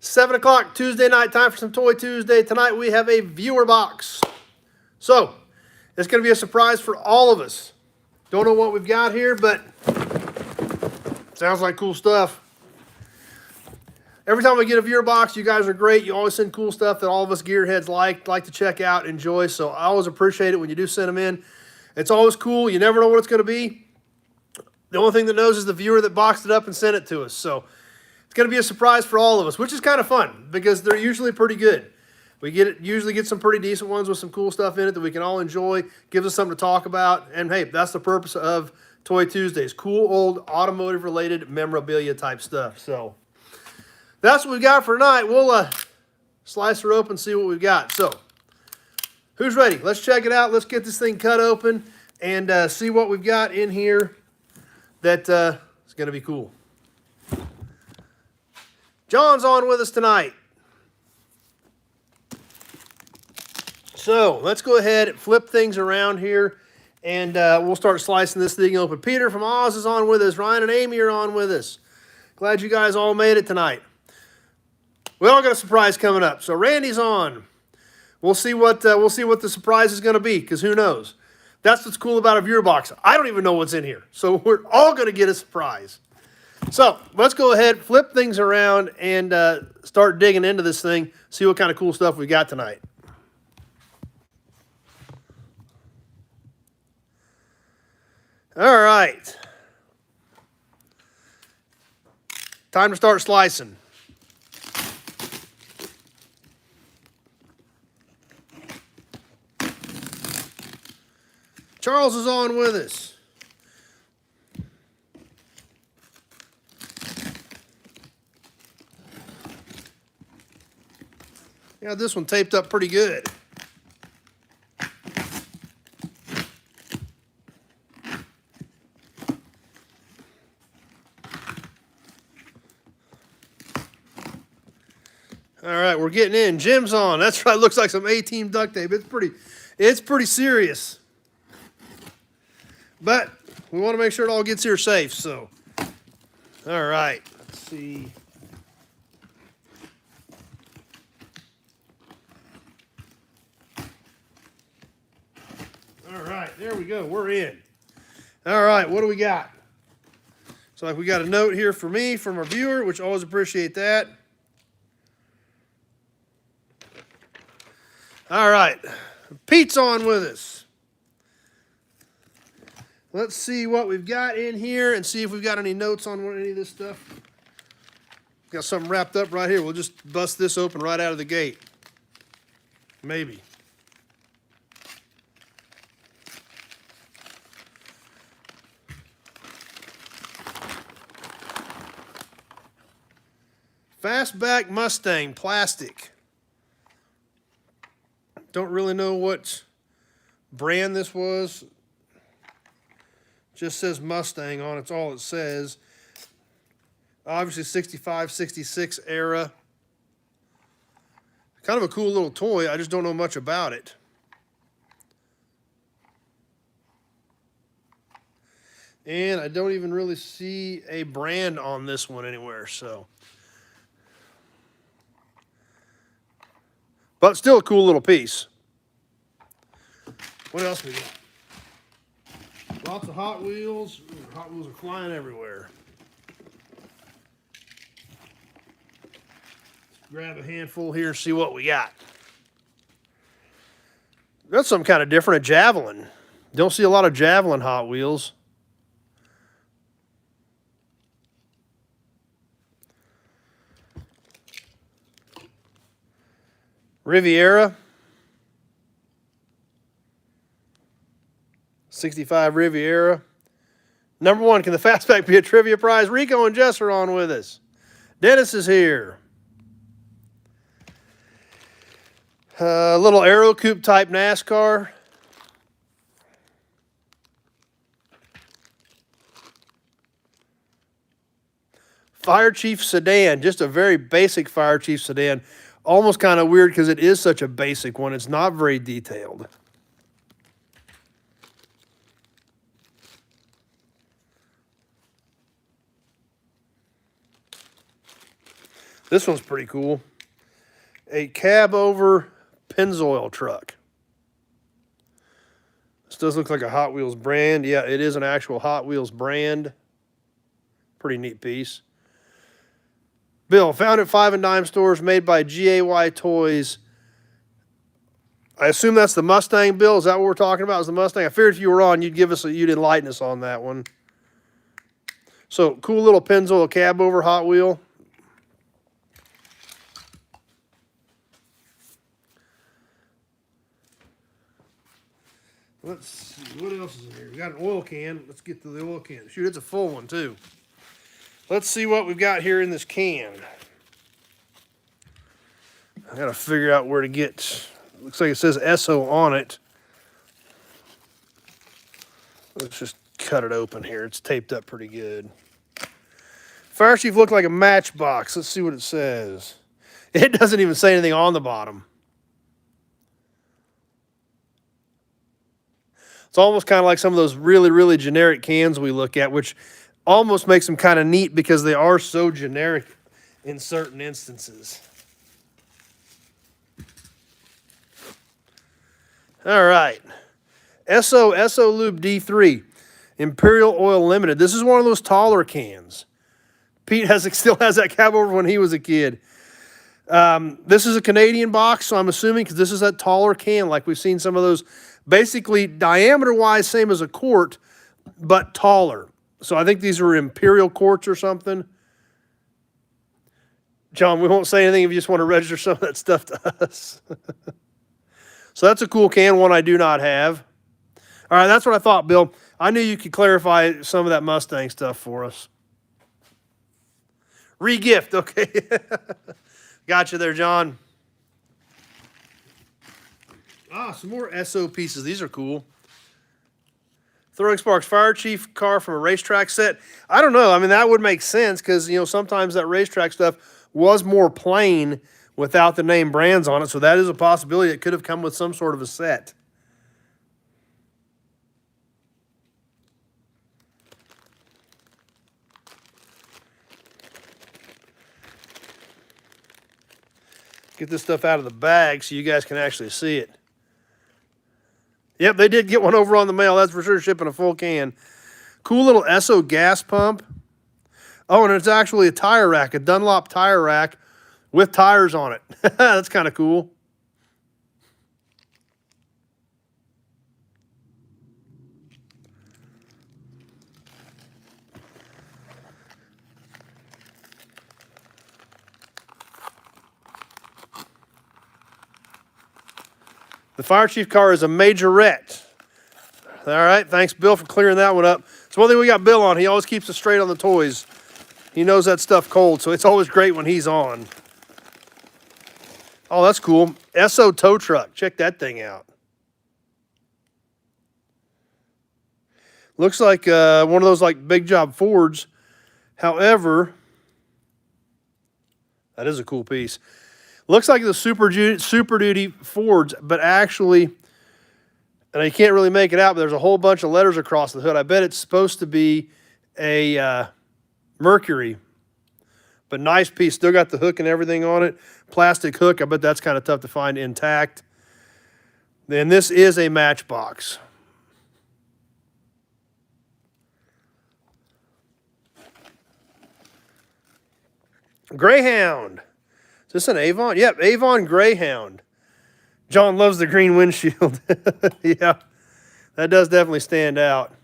7 o'clock Tuesday night, time for some Toy Tuesday. Tonight we have a viewer box. So, it's going to be a surprise for all of us. Don't know what we've got here, but sounds like cool stuff. Every time we get a viewer box, you guys are great. You always send cool stuff that all of us gearheads like to check out, enjoy. So I always appreciate it when you do send them in. It's always cool. You never know what it's going to be. The only thing that knows is the viewer that boxed it up and sent it to us. So it's going to be a surprise for all of us, which is kind of fun because they're usually pretty good. We usually get some pretty decent ones with some cool stuff in it that we can all enjoy, gives us something to talk about. And hey, that's the purpose of Toy Tuesdays. Cool old automotive related memorabilia type stuff. So that's what we've got for tonight. We'll slice her open, see what we've got. So who's ready? Let's check it out. Let's get this thing cut open and see what we've got in here that is going to be cool. John's on with us tonight. So let's go ahead and flip things around here, and we'll start slicing this thing open. Peter from Oz is on with us. Ryan and Amy are on with us. Glad you guys all made it tonight. We all got a surprise coming up. So Randy's on. We'll see what the surprise is going to be, because who knows? That's what's cool about a viewer box. I don't even know what's in here, so we're all going to get a surprise. So let's go ahead, flip things around, and start digging into this thing. See what kind of cool stuff we got tonight. All right. Time to start slicing. Charles is on with us. Yeah, this one taped up pretty good. All right, we're getting in. Jim's on. That's right. Looks like some A-Team duct tape. It's pretty serious. But we want to make sure it all gets here safe. So, all right. Let's see. All right, there we go. We're in. All right, what do we got? So, like, we got a note here for me from our viewer, which I always appreciate that. All right, Pete's on with us. Let's see what we've got in here and see if we've got any notes on any of this stuff. Got something wrapped up right here. We'll just bust this open right out of the gate. Maybe. Fastback Mustang, plastic. Don't really know what brand this was. Just says Mustang on it. It's all it says. Obviously 65, 66 era. Kind of a cool little toy. I just don't know much about it. And I don't even really see a brand on this one anywhere, so. But still a cool little piece. What else we got? Lots of Hot Wheels. Ooh, Hot Wheels are flying everywhere. Let's grab a handful here and see what we got. That's some kind of different, a Javelin. Don't see a lot of Javelin Hot Wheels. Riviera. 65 Riviera. Number one, can the Fastback be a trivia prize? Rico and Jess are on with us. Dennis is here. A little Aero Coupe type NASCAR. Fire Chief Sedan, just a very basic Fire Chief Sedan. Almost kind of weird because it is such a basic one. It's not very detailed. This one's pretty cool. A cab over Pennzoil truck. This does look like a Hot Wheels brand. Yeah, it is an actual Hot Wheels brand. Pretty neat piece. Bill, found at 5 and dime stores, made by GAY Toys. I assume that's the Mustang, Bill. Is that what we're talking about? Is the Mustang? I figured if you were on, you'd enlighten us on that one. So cool little Pennzoil cab over Hot Wheel. Let's see, what else is in here? We got an oil can. Let's get to the oil can. Shoot, it's a full one too. Let's see what we've got here in this can. I gotta figure out where to get. Looks like it says Esso on it. Let's just cut it open here. It's taped up pretty good. Fire Chief looked like a matchbox. Let's see what it says. It doesn't even say anything on the bottom. It's almost kind of like some of those really, really generic cans we look at, which almost makes them kind of neat because they are so generic in certain instances. All right. Esso Lube D3, Imperial Oil Limited. This is one of those taller cans. Pete still has that cab over when he was a kid. This is a Canadian box, so I'm assuming because this is that taller can, like we've seen some of those, basically diameter-wise same as a quart, but taller. So I think these are Imperial quarts or something. John, we won't say anything if you just want to register some of that stuff to us. So that's a cool can, one I do not have. All right, that's what I thought, Bill. I knew you could clarify some of that Mustang stuff for us. Re-gift, okay. Got you there, John. Some more Esso pieces. These are cool. Throwing Sparks Fire Chief car from a racetrack set. I don't know. I mean, that would make sense because, sometimes that racetrack stuff was more plain without the name brands on it. So that is a possibility. It could have come with some sort of a set. Get this stuff out of the bag so you guys can actually see it. Yep, they did get one over on the mail. That's for sure, shipping a full can. Cool little Esso gas pump. Oh, and it's actually a tire rack, a Dunlop tire rack with tires on it. That's kind of cool. The Fire Chief car is a Majorette. All right, thanks, Bill, for clearing that one up. It's one thing we got Bill on. He always keeps us straight on the toys. He knows that stuff cold, so it's always great when he's on. Oh, that's cool. Esso Tow Truck. Check that thing out. Looks like one of those like big job Fords. However, that is a cool piece. Looks like the Super Duty Fords, but actually, and you can't really make it out, but there's a whole bunch of letters across the hood. I bet it's supposed to be a Mercury, but nice piece. Still got the hook and everything on it. Plastic hook. I bet that's kind of tough to find intact. Then this is a Matchbox. Greyhound. Is this an Avon? Yep, Avon Greyhound. John loves the green windshield. Yeah, that does definitely stand out.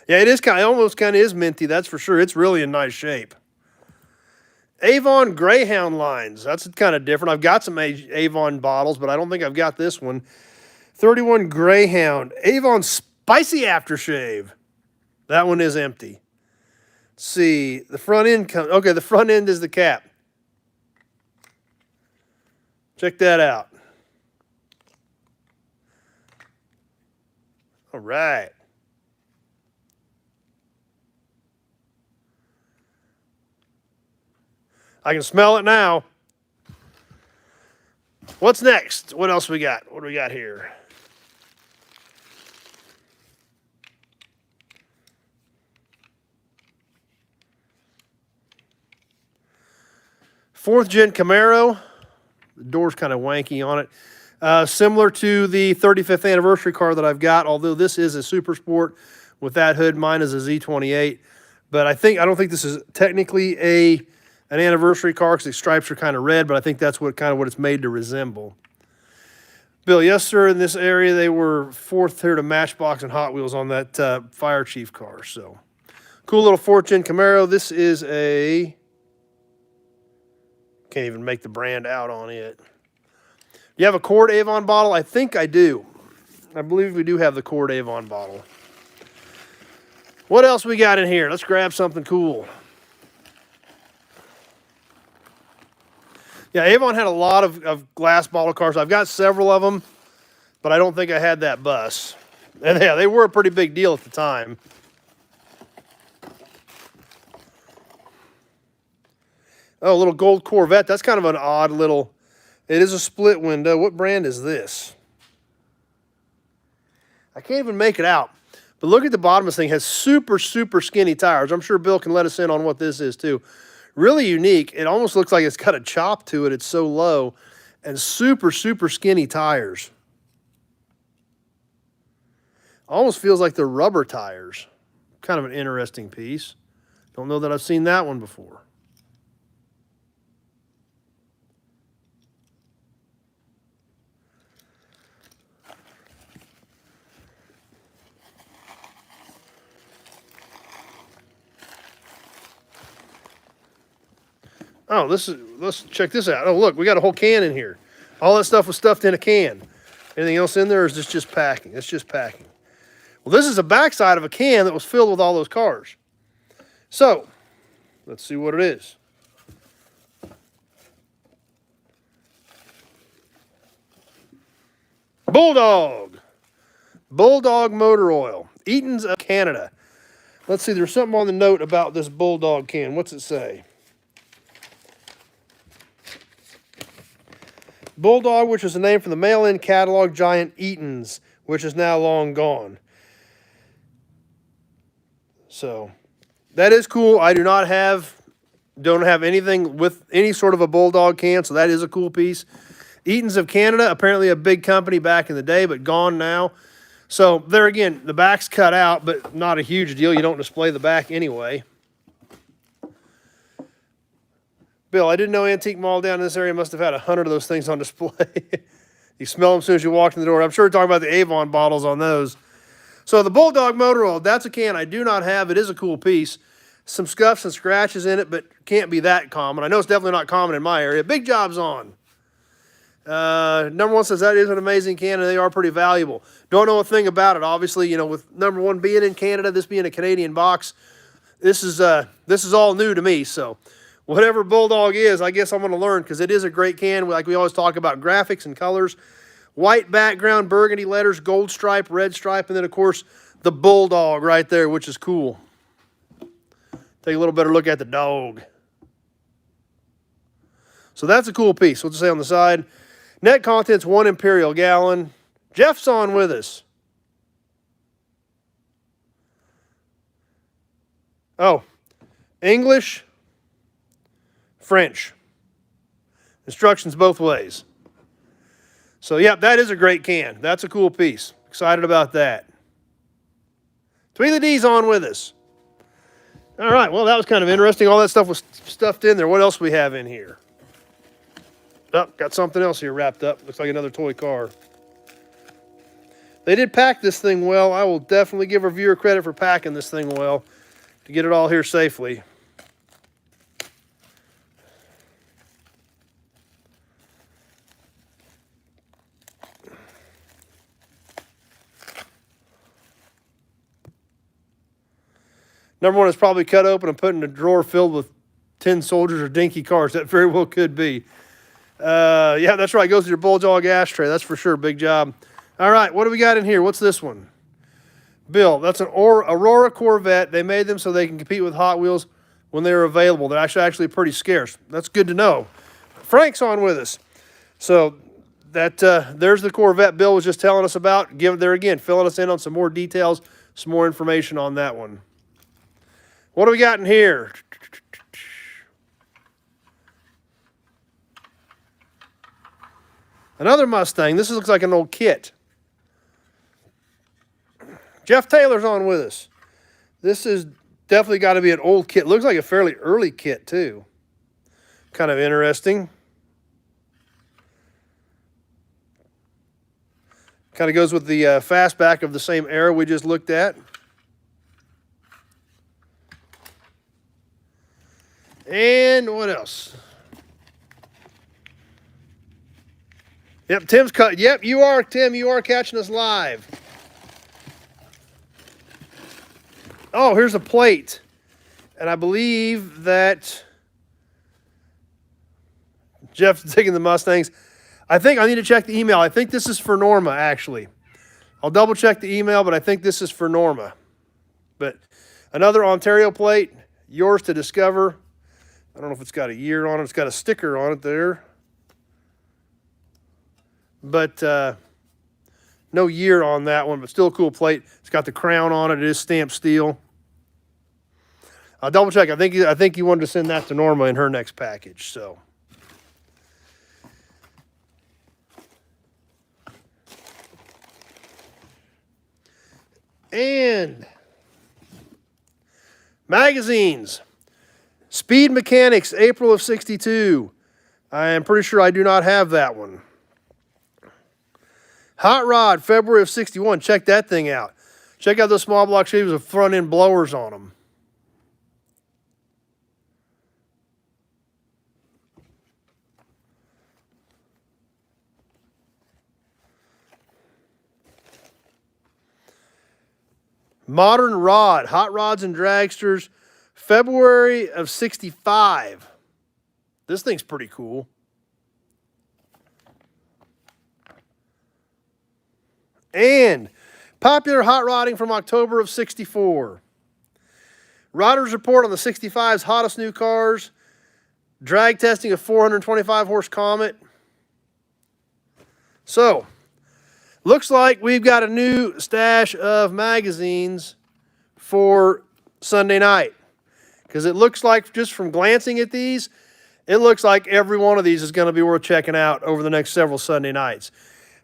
Yeah, it is almost kind of is minty, that's for sure. It's really in nice shape. Avon Greyhound lines. That's kind of different. I've got some Avon bottles, but I don't think I've got this one. 31 Greyhound. Avon Spicy Aftershave. That one is empty. Let's see. The front end okay, the front end is the cap. Check that out. All right. I can smell it now. What's next? What else we got? What do we got here? 4th Gen Camaro. The door's kind of wanky on it. Similar to the 35th anniversary car that I've got, although this is a Super Sport with that hood. Mine is a Z28. But I don't think this is technically an anniversary car because the stripes are kind of red, but I think that's what it's made to resemble. Bill, yes, sir, in this area, they were 4th here to Matchbox and Hot Wheels on that Fire Chief car. So, cool little 4th Gen Camaro. This is a... Can't even make the brand out on it. You have a Cord Avon bottle? I think I do. I believe we do have the Cord Avon bottle. What else we got in here? Let's grab something cool. Yeah, Avon had a lot of glass bottle cars. I've got several of them, but I don't think I had that bus. And yeah, they were a pretty big deal at the time. Oh, a little gold Corvette. That's kind of an odd little... It is a split window. What brand is this? I can't even make it out. But look at the bottom of this thing. It has super, super skinny tires. I'm sure Bill can let us in on what this is too. Really unique. It almost looks like it's got a chop to it. It's so low. And super, super skinny tires. Almost feels like they're rubber tires. Kind of an interesting piece. Don't know that I've seen that one before. Oh, let's check this out. Oh, look, we got a whole can in here. All that stuff was stuffed in a can. Anything else in there, or is this just packing? It's just packing. Well, this is the backside of a can that was filled with all those cars. So, let's see what it is. Bulldog. Bulldog motor oil. Eaton's of Canada. Let's see, there's something on the note about this Bulldog can. What's it say? Bulldog, which is the name for the mail-in catalog giant Eaton's, which is now long gone. So, that is cool. I don't have anything with any sort of a Bulldog can, so that is a cool piece. Eaton's of Canada, apparently a big company back in the day, but gone now. So, there again, the back's cut out, but not a huge deal. You don't display the back anyway. Bill, I didn't know Antique Mall down in this area must have had 100 of those things on display. You smell them as soon as you walk in the door. I'm sure you're talking about the Avon bottles on those. So the Bulldog motor oil, that's a can I do not have. It is a cool piece. Some scuffs and scratches in it, but can't be that common. I know it's definitely not common in my area. Big Job's on. Number one says that is an amazing can, and they are pretty valuable. Don't know a thing about it. Obviously, you know, with number one being in Canada, this being a Canadian box, this is all new to me. So whatever Bulldog is, I guess I'm going to learn because it is a great can. Like we always talk about graphics and colors. White background, burgundy letters, gold stripe, red stripe, and then, of course, the Bulldog right there, which is cool. Take a little better look at the dog. So that's a cool piece. What's it say on the side? Net contents, 1 Imperial gallon. Jeff's on with us. Oh, English, French. Instructions both ways. So, yeah, that is a great can. That's a cool piece. Excited about that. Tweet the D's on with us. All right, well, that was kind of interesting. All that stuff was stuffed in there. What else we have in here? Oh, got something else here wrapped up. Looks like another toy car. They did pack this thing well. I will definitely give our viewer credit for packing this thing well to get it all here safely. Number one is probably cut open and put in a drawer filled with tin soldiers or dinky cars. That very well could be. Yeah, that's right. It goes to your Bulldog ashtray. That's for sure. Big job. All right, what do we got in here? What's this one? Bill, that's an Aurora Corvette. They made them so they can compete with Hot Wheels when they were available. They're actually pretty scarce. That's good to know. Frank's on with us. So that there's the Corvette Bill was just telling us about. There again, filling us in on some more details, some more information on that one. What do we got in here? Another Mustang. This looks like an old kit. Jeff Taylor's on with us. This is definitely got to be an old kit. Looks like a fairly early kit, too. Kind of interesting. Kind of goes with the fastback of the same era we just looked at. And what else? Yep, Tim's cut. Yep, you are, Tim. You are catching us live. Oh, here's a plate. And I believe that Jeff's taking the Mustangs. I think I need to check the email. I think this is for Norma, actually. I'll double check the email, but I think this is for Norma. But another Ontario plate, yours to discover. I don't know if it's got a year on it. It's got a sticker on it there. But no year on that one, but still a cool plate. It's got the crown on it. It is stamped steel. I'll double check. I think you wanted to send that to Norma in her next package. So. And magazines. Speed Mechanics, April of '62. I am pretty sure I do not have that one. Hot Rod, February of '61. Check that thing out. Check out those small block Chevys with front end blowers on them. Modern Rod, Hot Rods and Dragsters, February of '65. This thing's pretty cool. And Popular Hot Rodding from October of '64. Riders Report on the 65's hottest new cars. Drag testing of 425 horse Comet. So, looks like we've got a new stash of magazines for Sunday night. Because it looks like, just from glancing at these, it looks like every one of these is going to be worth checking out over the next several Sunday nights.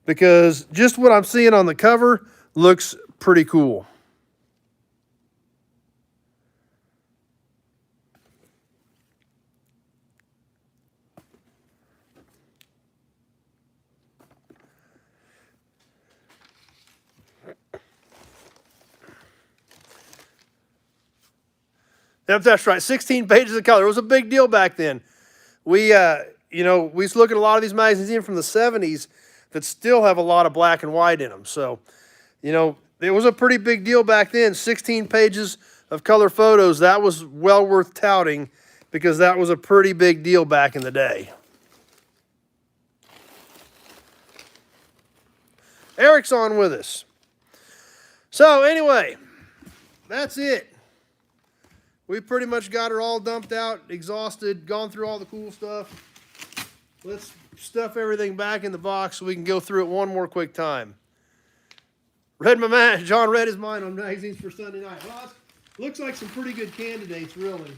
Because just what I'm seeing on the cover looks pretty cool. That's right. 16 pages of color. It was a big deal back then. We used to look at a lot of these magazines even from the 70s that still have a lot of black and white in them. So, it was a pretty big deal back then. 16 pages of color photos. That was well worth touting because that was a pretty big deal back in the day. Eric's on with us. So, anyway, that's it. We pretty much got her all dumped out, exhausted, gone through all the cool stuff. Let's stuff everything back in the box so we can go through it one more quick time. John read his mind on magazines for Sunday night. Well, looks like some pretty good candidates, really.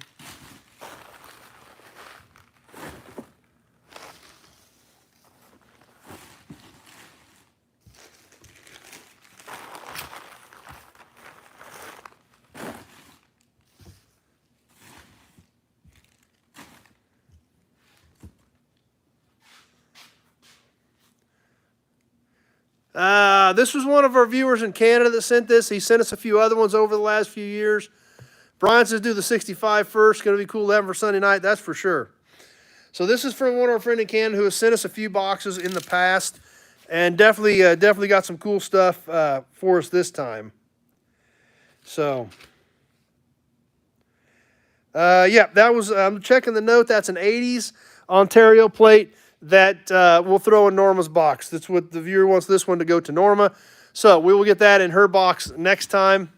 This was one of our viewers in Canada that sent this. He sent us a few other ones over the last few years. Brian says do the 65 first. Going to be cool to have for Sunday night, that's for sure. So this is from one of our friends in Canada who has sent us a few boxes in the past, and definitely got some cool stuff for us this time. So, yeah, that was. I'm checking the note. That's an '80s Ontario plate that we'll throw in Norma's box. That's what the viewer wants this one to go to Norma. So we will get that in her box next time.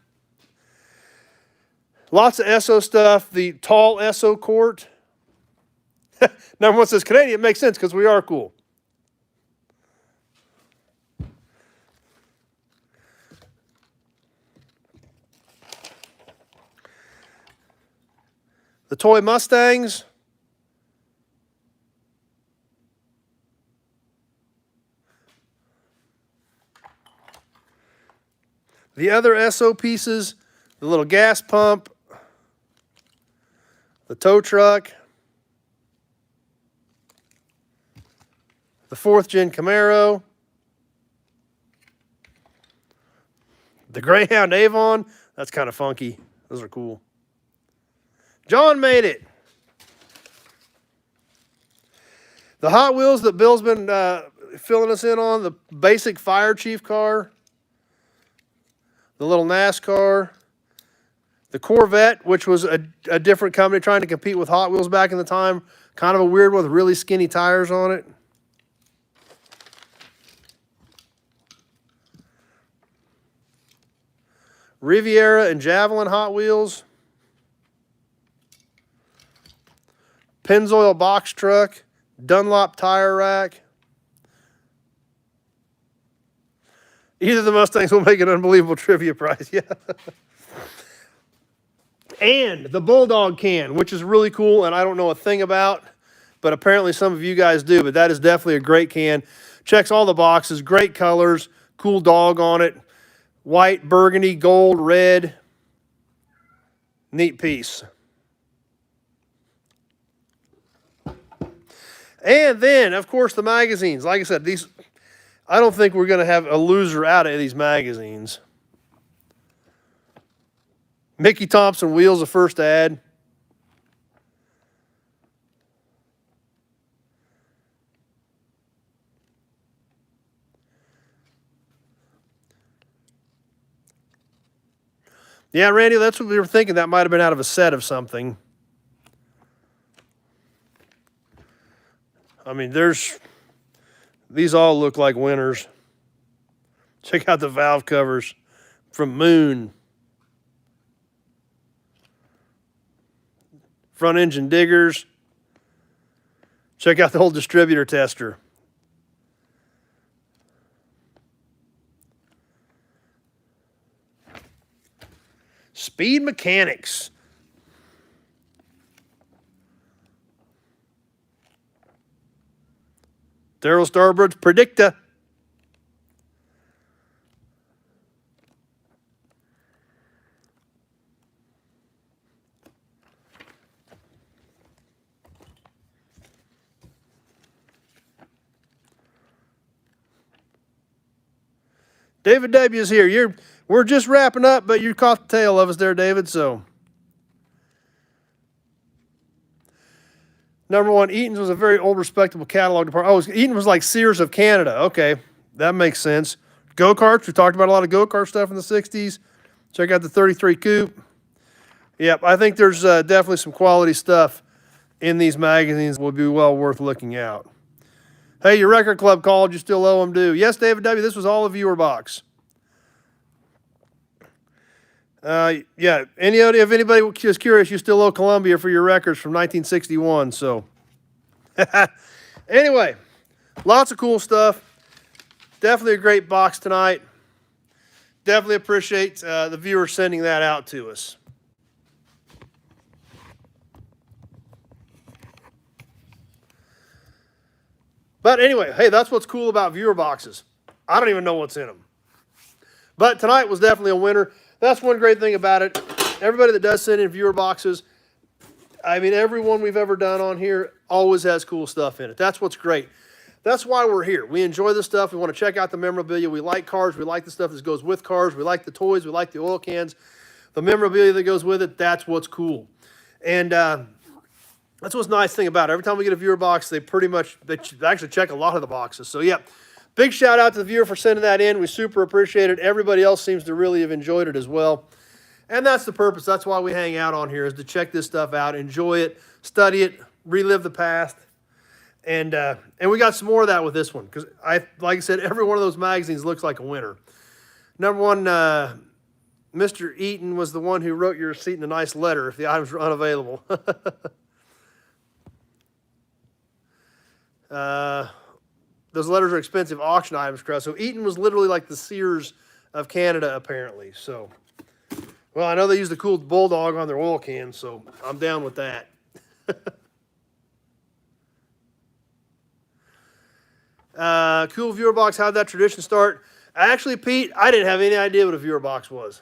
Lots of Esso stuff. The tall Esso quart. Number one says Canadian. It makes sense because we are cool. The toy Mustangs. The other Esso pieces, the little gas pump, the tow truck, the 4th Gen Camaro, the Greyhound Avon. That's kind of funky. Those are cool. John made it. The Hot Wheels that Bill's been filling us in on, the basic Fire Chief car, the little NASCAR, the Corvette, which was a different company trying to compete with Hot Wheels back in the time. Kind of a weird one with really skinny tires on it. Riviera and Javelin Hot Wheels. Pennzoil box truck. Dunlop tire rack. Either of the Mustangs will make an unbelievable trivia prize. Yeah. And the Bulldog can, which is really cool and I don't know a thing about, but apparently some of you guys do. But that is definitely a great can. Checks all the boxes. Great colors. Cool dog on it. White, burgundy, gold, red. Neat piece. And then, of course, the magazines. Like I said, these, I don't think we're going to have a loser out of these magazines. Mickey Thompson Wheels, the first ad. Yeah, Randy, that's what we were thinking. That might have been out of a set of something. I mean, these all look like winners. Check out the valve covers from Moon. Front engine diggers. Check out the old distributor tester. Speed Mechanics. Darryl Starbird's Predicta. David W. is here. We're just wrapping up, but you caught the tail of us there, David, so. Number one, Eaton's was a very old, respectable catalog department. Oh, Eaton was like Sears of Canada. Okay, that makes sense. Go-karts, we talked about a lot of go-kart stuff in the 60s. Check out the 33 Coupe. Yep, I think there's definitely some quality stuff in these magazines that would be well worth looking out. Hey, your record club called. You still owe them due. Yes, David W., this was all a viewer box. Yeah, if anybody is curious, you still owe Columbia for your records from 1961, so. Anyway, lots of cool stuff. Definitely a great box tonight. Definitely appreciate the viewers sending that out to us. But anyway, hey, that's what's cool about viewer boxes. I don't even know what's in them. But tonight was definitely a winner. That's one great thing about it. Everybody that does send in viewer boxes, I mean, every one we've ever done on here always has cool stuff in it. That's what's great. That's why we're here. We enjoy this stuff. We want to check out the memorabilia. We like cars. We like the stuff that goes with cars. We like the toys. We like the oil cans. The memorabilia that goes with it, that's what's cool. And that's what's nice thing about it. Every time we get a viewer box, they actually check a lot of the boxes. So, yeah. Big shout out to the viewer for sending that in. We super appreciate it. Everybody else seems to really have enjoyed it as well. And that's the purpose. That's why we hang out on here, is to check this stuff out, enjoy it, study it, relive the past. And we got some more of that with this one, because like I said, every one of those magazines looks like a winner. Number one, Mr. Eaton was the one who wrote your receipt in a nice letter if the items were unavailable. Those letters are expensive auction items, Chris. So Eaton was literally like the Sears of Canada, apparently. So, well, I know they used the cool Bulldog on their oil cans, so I'm down with that. Cool viewer box. How did that tradition start? Actually, Pete, I didn't have any idea what a viewer box was.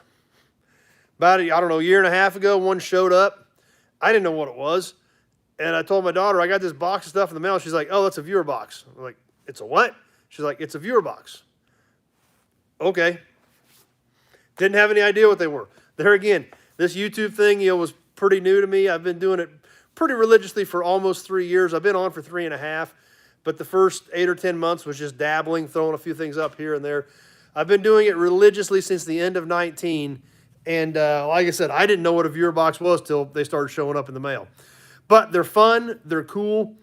About, I don't know, a year and a half ago, one showed up. I didn't know what it was. And I told my daughter, I got this box of stuff in the mail. She's like, oh, that's a viewer box. I'm like, it's a what? She's like, it's a viewer box. Okay. Didn't have any idea what they were. There again, this YouTube thing, was pretty new to me. I've been doing it pretty religiously for almost 3 years. I've been on for 3.5, but the first 8 or 10 months was just dabbling, throwing a few things up here and there. I've been doing it religiously since the end of 19, and like I said, I didn't know what a viewer box was till they started showing up in the mail. But they're fun, they're cool,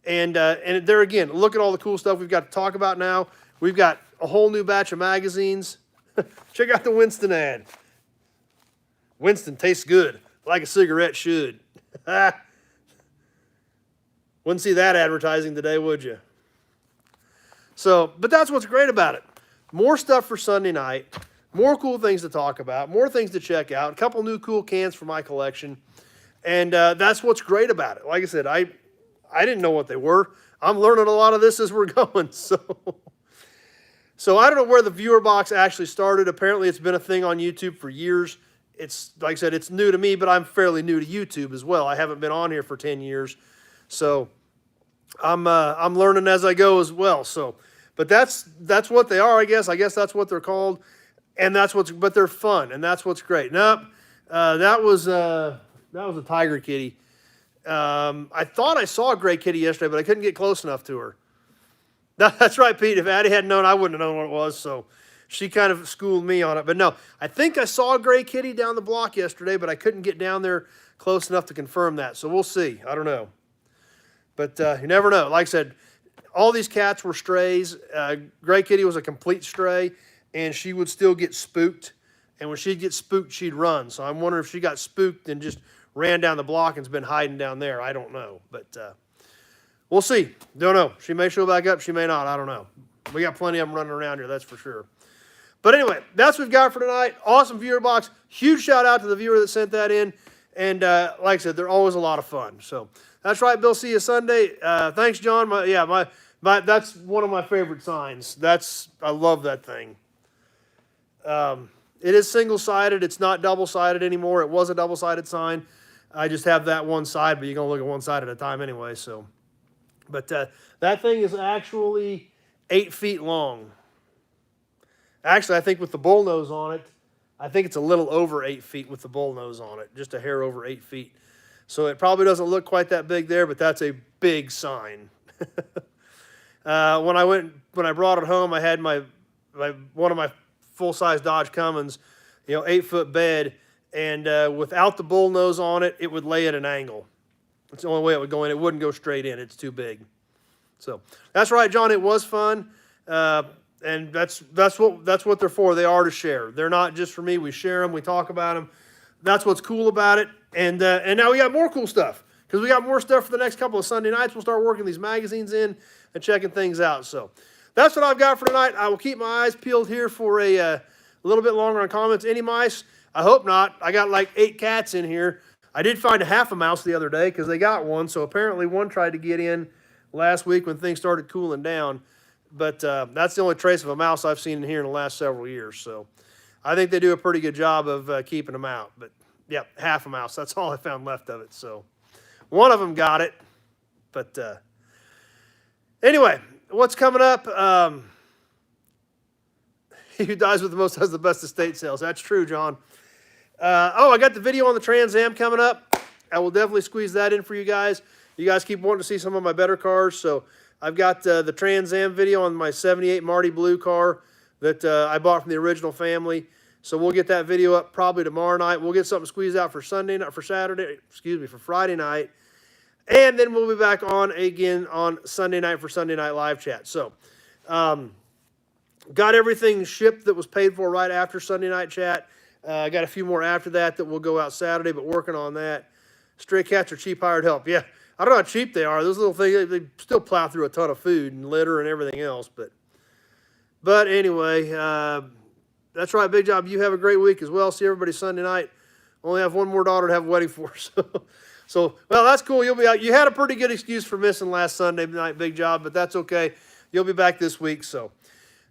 and there again, look at all the cool stuff we've got to talk about now. We've got a whole new batch of magazines. Check out the Winston ad. Winston tastes good, like a cigarette should. Wouldn't see that advertising today, would you? So, but that's what's great about it. More stuff for Sunday night, more cool things to talk about, more things to check out, a couple new cool cans for my collection. And that's what's great about it. Like I said, I didn't know what they were. I'm learning a lot of this as we're going. So I don't know where the viewer box actually started. Apparently it's been a thing on YouTube for years. It's, like I said, it's new to me, but I'm fairly new to YouTube as well. I haven't been on here for 10 years. So I'm learning as I go as well. So, but that's what they are, I guess. I guess that's what they're called. And but they're fun, and that's what's great. Nope, that was a tiger kitty. I thought I saw a gray kitty yesterday, but I couldn't get close enough to her. That's right, Pete. If Addie hadn't known, I wouldn't have known what it was. So she kind of schooled me on it. But no, I think I saw a gray kitty down the block yesterday, but I couldn't get down there close enough to confirm that. So we'll see. I don't know. But you never know. Like I said, all these cats were strays. Gray kitty was a complete stray, and she would still get spooked. And when she'd get spooked, she'd run. So I'm wondering if she got spooked and just ran down the block and's been hiding down there. I don't know. But we'll see. Don't know. She may show back up. She may not. I don't know. We got plenty of them running around here, that's for sure. But anyway, that's what we've got for tonight. Awesome viewer box. Huge shout out to the viewer that sent that in. And like I said, they're always a lot of fun. So that's right, Bill. See you Sunday. Thanks, John. That's one of my favorite signs. I love that thing. It is single-sided. It's not double-sided anymore. It was a double-sided sign. I just have that one side, but you're going to look at one side at a time anyway. So, but that thing is actually 8 feet long. Actually, I think with the bullnose on it, I think it's a little over 8 feet with the bullnose on it, just a hair over 8 feet. So it probably doesn't look quite that big there, but that's a big sign. When I brought it home, I had one of my full-size Dodge Cummins, 8-foot bed, and without the bullnose on it, it would lay at an angle. That's the only way it would go in. It wouldn't go straight in. It's too big. So that's right, John. It was fun, and that's what they're for. They are to share. They're not just for me. We share them. We talk about them. That's what's cool about it. And now we got more cool stuff because we got more stuff for the next couple of Sunday nights. We'll start working these magazines in and checking things out. So that's what I've got for tonight. I will keep my eyes peeled here for a little bit longer on comments. Any mice? I hope not. I got like 8 cats in here. I did find a half a mouse the other day because they got one. So apparently one tried to get in last week when things started cooling down. But that's the only trace of a mouse I've seen in here in the last several years. So I think they do a pretty good job of keeping them out. But, yeah, half a mouse. That's all I found left of it. So one of them got it. But anyway, what's coming up? He who dies with the most has the best estate sales. That's true, John. I got the video on the Trans Am coming up. I will definitely squeeze that in for you guys. You guys keep wanting to see some of my better cars, so I've got the Trans Am video on my 78 Marty Blue car that I bought from the original family. So we'll get that video up probably tomorrow night. We'll get something squeezed out for for Friday night. And then we'll be back on again on Sunday night for Sunday Night Live Chat. So, got everything shipped that was paid for right after Sunday Night Chat. I got a few more after that will go out Saturday, but working on that. Stray cats are cheap hired help. Yeah, I don't know how cheap they are. Those little things, they still plow through a ton of food and litter and everything else. But anyway, that's right, Big Job. You have a great week as well. See everybody Sunday night. Only have one more daughter to have a wedding for. So, well, that's cool. You'll be out. You had a pretty good excuse for missing last Sunday night, Big Job, but that's okay. You'll be back this week. So,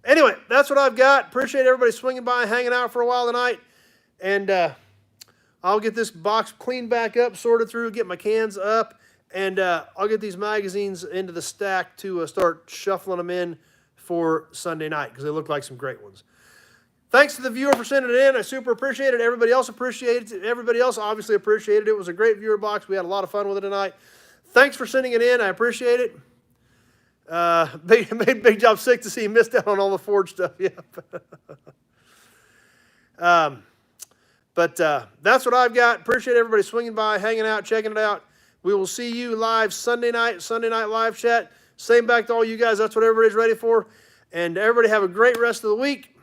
Anyway, that's what I've got. Appreciate everybody swinging by and hanging out for a while tonight. And I'll get this box cleaned back up, sorted through, get my cans up, and I'll get these magazines into the stack to start shuffling them in for Sunday night because they look like some great ones. Thanks to the viewer for sending it in. I super appreciate it. Everybody else appreciated it. Everybody else obviously appreciated it. It was a great viewer box. We had a lot of fun with it tonight. Thanks for sending it in. I appreciate it. Big job sick to see you missed out on all the Ford stuff. Yep. But that's what I've got. Appreciate everybody swinging by, hanging out, checking it out. We will see you live Sunday night live chat. Same back to all you guys. That's what everybody's ready for. And everybody have a great rest of the week.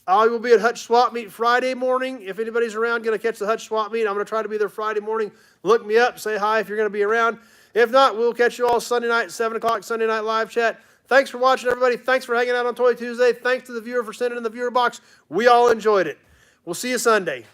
I will be at Hutch Swap Meet Friday morning. If anybody's around, going to catch the Hutch Swap Meet, I'm going to try to be there Friday morning. Look me up, say hi if you're going to be around. If not, we'll catch you all Sunday night, 7 o'clock, Sunday night live chat. Thanks for watching, everybody. Thanks for hanging out on Toy Tuesday. Thanks to the viewer for sending in the viewer box. We all enjoyed it. We'll see you Sunday.